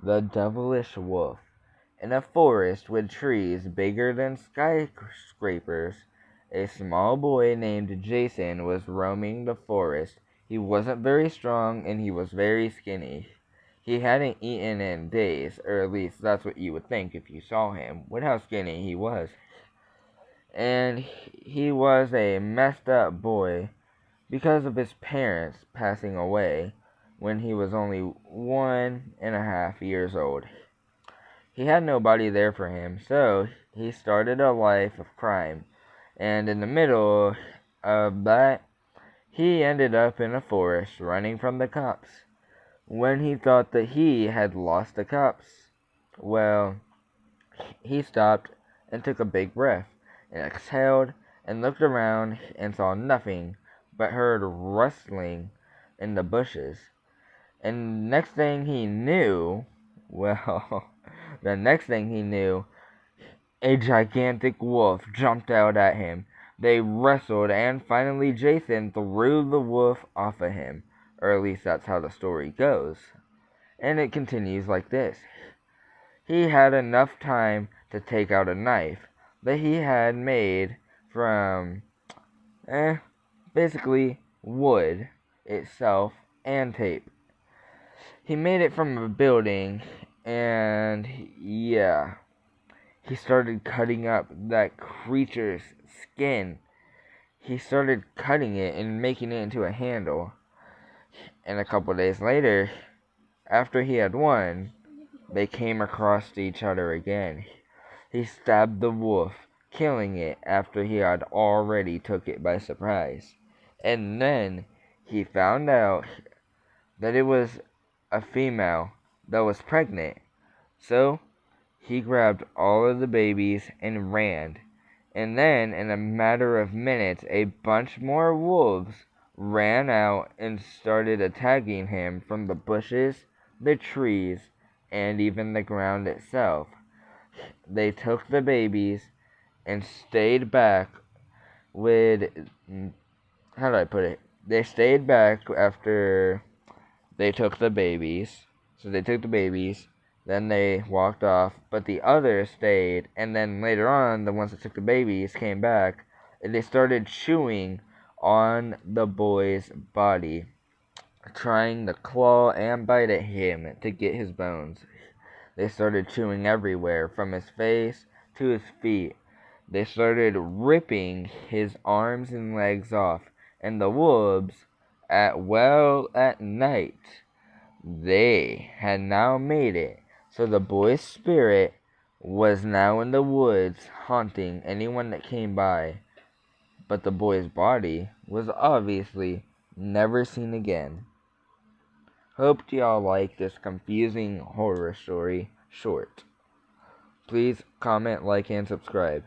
The devilish wolf. In a forest with trees bigger than skyscrapers, a small boy named Jason was roaming the forest. He wasn't very strong and he was very skinny. He hadn't eaten in days, or at least that's what you would think if you saw him, with how skinny he was. And he was a messed up boy because of his parents passing away when he was only 1.5 years old. He had nobody there for him, so he started a life of crime, and in the middle of that, he ended up in a forest running from the cops. When he thought that he had lost the cops, well, he stopped and took a big breath, and exhaled, and looked around and saw nothing, but heard rustling in the bushes. And next thing he knew, well, the next thing he knew, a gigantic wolf jumped out at him. They wrestled, and finally Jason threw the wolf off of him. Or at least that's how the story goes. And it continues like this. He had enough time to take out a knife that he had made from, basically wood itself and tape. He made it from a building, and yeah, he started cutting up that creature's skin. He started cutting it and making it into a handle. And a couple days later, after he had won, they came across each other again. He stabbed the wolf, killing it after he had already took it by surprise. And then he found out that it was a female that was pregnant. So he grabbed all of the babies and ran. And then, in a matter of minutes, a bunch more wolves ran out and started attacking him from the bushes, the trees, and even the ground itself. They took the babies and stayed back with, how do I put it? They stayed back after they took the babies. So they took the babies, then they walked off, but the others stayed, and then later on, the ones that took the babies came back, and they started chewing on the boy's body, trying to claw and bite at him to get his bones. They started chewing everywhere, from his face to his feet. They started ripping his arms and legs off, and the wolves, at night, they had now made it so the boy's spirit was now in the woods haunting anyone that came by. But the boy's body was obviously never seen again. Hope y'all like this confusing horror story short. Please comment, like, and subscribe.